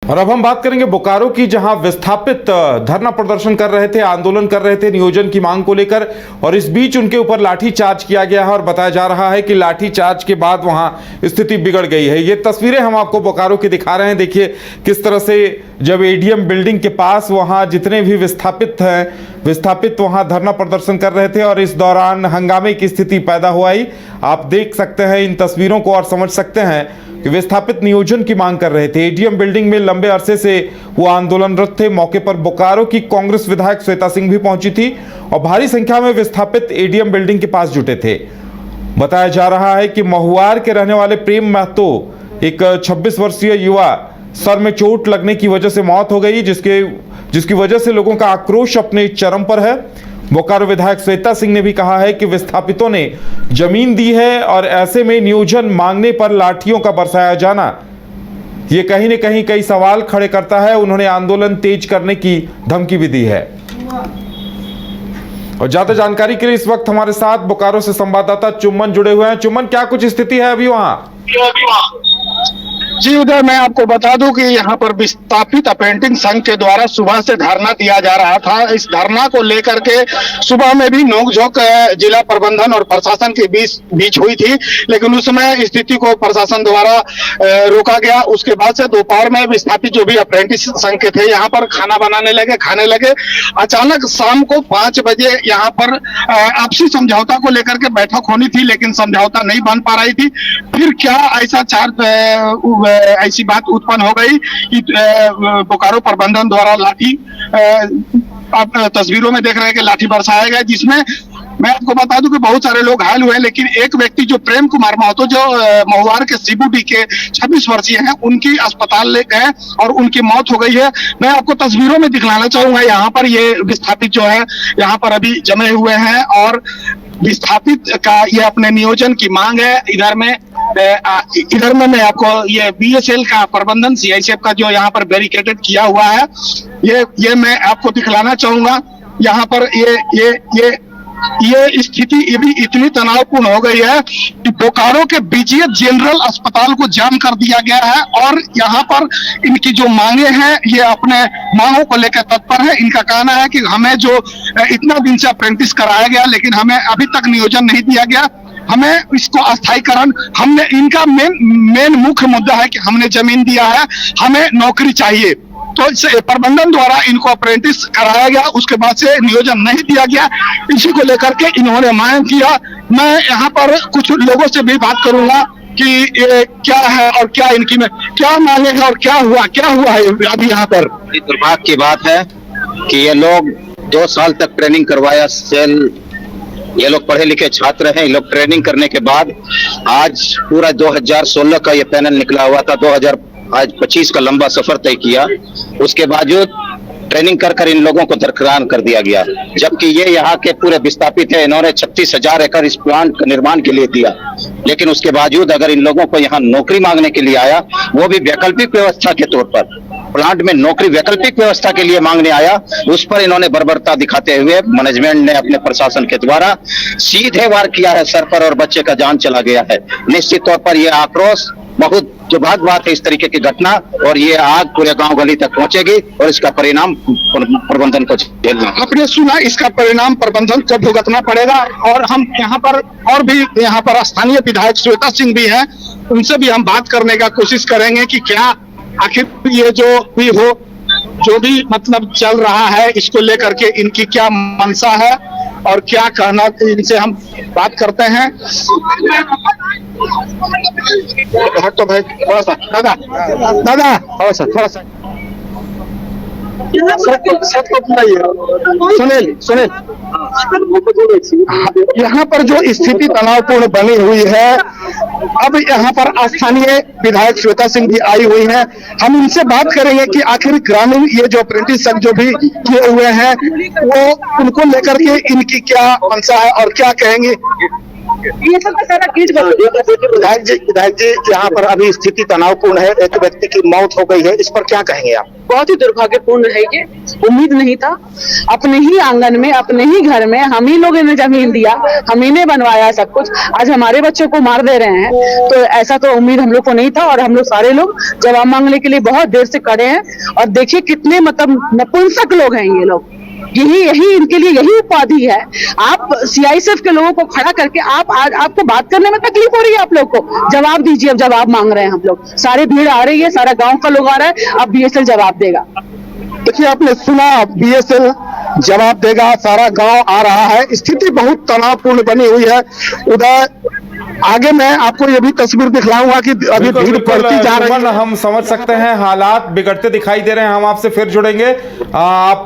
और अब हम बात करेंगे बोकारो की, जहां विस्थापित धरना प्रदर्शन कर रहे थे, आंदोलन कर रहे थे नियोजन की मांग को लेकर, और इस बीच उनके ऊपर लाठीचार्ज किया गया है और बताया जा रहा है कि लाठीचार्ज के बाद वहां स्थिति बिगड़ गई है। ये तस्वीरें हम आपको बोकारो की दिखा रहे हैं। देखिए किस तरह से जब एडीएम बिल्डिंग के पास वहां जितने भी विस्थापित वहां धरना प्रदर्शन कर रहे थे और इस दौरान हंगामे की स्थिति पैदा हुआ ही। आप देख सकते हैं इन तस्वीरों को और समझ सकते हैं कि विस्थापित नियोजन की मांग कर रहे थे। एडीएम बिल्डिंग में लंबे अरसे से वो आंदोलनरत थे। मौके पर बोकारो की कांग्रेस विधायक श्वेता सिंह भी पहुंची थी और भारी संख्या में विस्थापित एडीएम बिल्डिंग के पास जुटे थे। बताया जा रहा है कि महुआर के रहने वाले प्रेम महतो, एक 26 वर्षीय युवा, सर में चोट लगने की वजह से मौत हो गई, जिसकी वजह से लोगों का आक्रोश अपने चरम पर है। बोकारो विधायक श्वेता सिंह ने भी कहा है कि विस्थापितों ने जमीन दी है और ऐसे में नियोजन मांगने पर लाठियों का बरसाया जाना ये कहीं न कहीं कई सवाल खड़े करता है। उन्होंने आंदोलन तेज करने की धमकी भी दी है। और ज्यादा जानकारी के लिए इस वक्त हमारे साथ बोकारो से संवाददाता चुम्मन जुड़े हुए हैं। चुम्मन, क्या कुछ स्थिति है अभी वहां? जी उदय, मैं आपको बता दूं कि यहाँ पर विस्थापित अपेंटिंग संघ के द्वारा सुबह से धरना दिया जा रहा था। इस धरना को लेकर के सुबह में भी नोकझोंक जिला प्रबंधन और प्रशासन के बीच हुई थी, लेकिन उस समय स्थिति को प्रशासन द्वारा रोका गया। उसके बाद से दोपहर में विस्थापित जो भी अप्रेंटिस संघ के थे यहाँ पर खाना बनाने लगे, खाने लगे। अचानक शाम को 5 बजे यहाँ पर आपसी समझौता को लेकर के बैठक होनी थी, लेकिन समझौता नहीं बन पा रही थी। फिर क्या ऐसी बात उत्पन्न हो गई कि बोकारो प्रबंधन द्वारा लाठी, आप तस्वीरों में देख रहे हैं कि लाठी बरसाया गया, जिसमें मैं आपको बता दूं कि बहुत सारे लोग घायल हुए, लेकिन एक व्यक्ति जो प्रेम कुमार महतो, जो महुआर के सीबूडी के 26 वर्षीय हैं, उनकी अस्पताल ले गए और उनकी मौत हो गई है। मैं आपको तस्वीरों में दिखलाना चाहूंगा। यहाँ पर ये विस्थापित जो है यहाँ पर अभी जमे हुए हैं और विस्थापित का ये अपने नियोजन की मांग है। इधर में मैं आपको ये बीएसएल का प्रबंधन, सीआईएसएफ का जो यहाँ पर बैरिकेडेड किया हुआ है, ये मैं आपको दिखलाना चाहूंगा। यहाँ पर ये स्थिति ये भी इतनी तनावपूर्ण हो गई है कि बोकारो के बीजीएच जनरल अस्पताल को जाम कर दिया गया है और यहाँ पर इनकी जो मांगे हैं ये अपने मांगों को लेकर तत्पर है। इनका कहना है कि हमें जो इतना दिन से अप्रेंटिस कराया गया, लेकिन हमें अभी तक नियोजन नहीं दिया गया, हमें इसको अस्थायीकरण, हमने इनका मेन मुख्य मुद्दा है कि हमने जमीन दिया है, हमें नौकरी चाहिए। तो प्रबंधन द्वारा इनको अप्रेंटिस कराया गया, उसके बाद से नियोजन नहीं दिया गया। इसी को लेकर के इन्होंने मांग किया। मैं यहाँ पर कुछ लोगों से भी बात करूंगा कि ये क्या है और क्या इनकी में क्या मांगे हैं और क्या हुआ है अभी यहाँ पर। दुर्भाग्य की बात है कि ये लोग 2 साल तक ट्रेनिंग करवाया सेल, ये लोग पढ़े लिखे छात्र हैं। ये लोग ट्रेनिंग करने के बाद आज पूरा 2016 का ये पैनल निकला हुआ था, 2025 का लंबा सफर तय किया, उसके बावजूद ट्रेनिंग कर इन लोगों को दरकिरार कर दिया गया। जबकि ये यहाँ के पूरे विस्थापित है, इन्होंने 36,000 एकड़ इस प्लांट का निर्माण के लिए दिया, लेकिन उसके बावजूद अगर इन लोगों को यहाँ नौकरी मांगने के लिए आया, वो भी वैकल्पिक व्यवस्था के तौर पर, प्लांट में नौकरी वैकल्पिक व्यवस्था के लिए मांगने आया, उस पर इन्होंने बर्बरता दिखाते हुए मैनेजमेंट ने अपने प्रशासन के द्वारा सीधे वार किया है सर पर और बच्चे का जान चला गया है। निश्चित तौर पर यह आक्रोश बहुत दुर्भाग्य बात है, इस तरीके की घटना, और ये आग पूरे गांव गली तक पहुंचेगी और इसका परिणाम प्रबंधन को झेलना। आपने सुना, इसका परिणाम प्रबंधन को भुगतना पड़ेगा। और हम यहाँ पर और भी यहाँ पर स्थानीय विधायक श्वेता सिंह भी हैं, उनसे भी हम बात करने का कोशिश करेंगे कि क्या आखिर ये जो भी मतलब चल रहा है, इसको लेकर के इनकी क्या मंशा है और क्या कहना, इनसे हम बात करते हैं। तो भाई थोड़ा सा दादा थोड़ा सा सुनील, यहाँ पर जो स्थिति तनावपूर्ण बनी हुई है, अब यहाँ पर स्थानीय विधायक श्वेता सिंह भी आई हुई हैं। हम इनसे बात करेंगे कि आखिर ग्रामीण ये जो अप्रेंटिस संघ जो भी किए हुए हैं, वो उनको लेकर के इनकी क्या मंशा है और क्या कहेंगे। विधायक जी, यहाँ पर अभी स्थिति तनावपूर्ण है, एक व्यक्ति की मौत हो गई है, इस पर क्या कहेंगे आप? बहुत ही दुर्भाग्यपूर्ण है। ये उम्मीद नहीं था। अपने ही आंगन में, अपने ही घर में हम ही लोगों ने जमीन दिया, हम ही ने बनवाया सब कुछ, आज हमारे बच्चों को मार दे रहे हैं। तो ऐसा तो उम्मीद हम लोग को नहीं था और हम लोग सारे लोग जवाब मांगने के लिए बहुत देर से खड़े हैं। और देखिए कितने मतलब नपुंसक लोग हैं ये लोग, यही इनके लिए यही उपाधि है। आप सीआईएसएफ के लोगों को खड़ा करके आज आपको बात करने में तकलीफ हो रही है। आप लोग को जवाब दीजिए, अब जवाब मांग रहे हैं हम लोग, सारे भीड़ आ रही है, सारा गांव का लोग आ रहा है, अब बीएसएल जवाब देगा। देखिए आपने सुना, बीएसएल जवाब देगा, सारा गांव आ रहा है। स्थिति बहुत तनावपूर्ण बनी हुई है। उधर आगे मैं आपको ये भी तस्वीर दिखलाऊंगा कि अभी भीड़ बढ़ती जा रही है। हम समझ सकते हैं हालात बिगड़ते दिखाई दे रहे हैं। हम आपसे फिर जुड़ेंगे, आप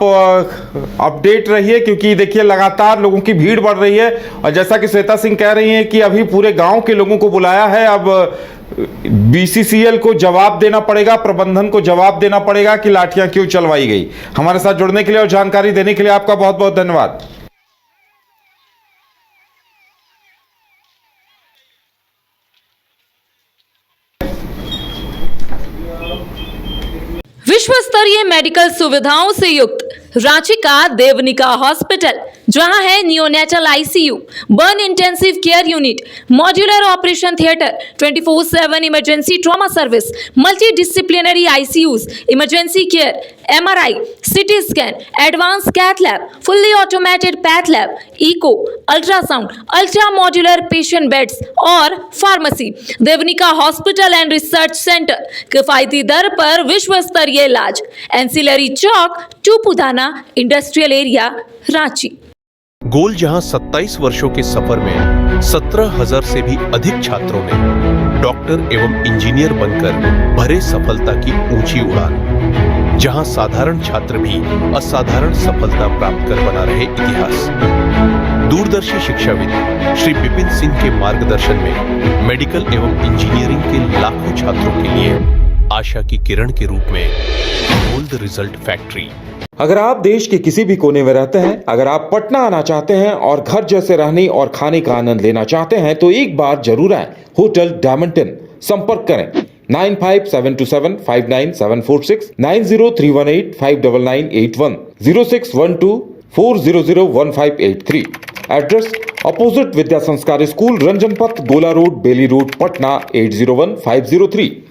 अपडेट रहिए, क्योंकि देखिए लगातार लोगों की भीड़ बढ़ रही है। और जैसा कि श्वेता सिंह कह रही हैं कि अभी पूरे गांव के लोगों को बुलाया है, अब बीसीसीएल को जवाब देना पड़ेगा, प्रबंधन को जवाब देना पड़ेगा कि लाठियां क्यों चलवाई गई। हमारे साथ जुड़ने के लिए और जानकारी देने के लिए आपका बहुत बहुत धन्यवाद। विश्व स्तरीय मेडिकल सुविधाओं से युक्त रांची का देवनिका हॉस्पिटल, जहां है neonatal ICU, burn intensive care unit, modular operation theatre, 24/7 emergency trauma service, multi disciplinary ICUs, emergency care, MRI, CT scan, advance cath lab, fully automated path lab, echo, ultrasound, ultra modular patient beds और pharmacy. Devanika hospital and research centre, किफायती दर पर विश्व स्तरीय इलाज, ancillary चौक, Tupudana industrial area, Ranchi. गोल जहां 27 वर्षों के सफर में 17,000 से भी अधिक छात्रों ने डॉक्टर एवं इंजीनियर बनकर भरे सफलता की ऊंची उड़ान, जहां साधारण छात्र भी असाधारण सफलता प्राप्त कर बना रहे इतिहास। दूरदर्शी शिक्षाविद श्री विपिन सिंह के मार्गदर्शन में मेडिकल एवं इंजीनियरिंग के लाखों छात्रों के लिए आशा की किरण के रूप में गोल्ड रिजल्ट फैक्ट्री। अगर आप देश के किसी भी कोने में रहते हैं, अगर आप पटना आना चाहते हैं और घर जैसे रहने और खाने का आनंद लेना चाहते हैं, तो एक बार जरूर आएं होटल डायमंटन। संपर्क करें 9572759746, 9031859981, 0612400158 एड्रेस अपोजिट विद्या संस्कार स्कूल, रंजन पथ, गोला रोड, बेली रोड, पटना 801503।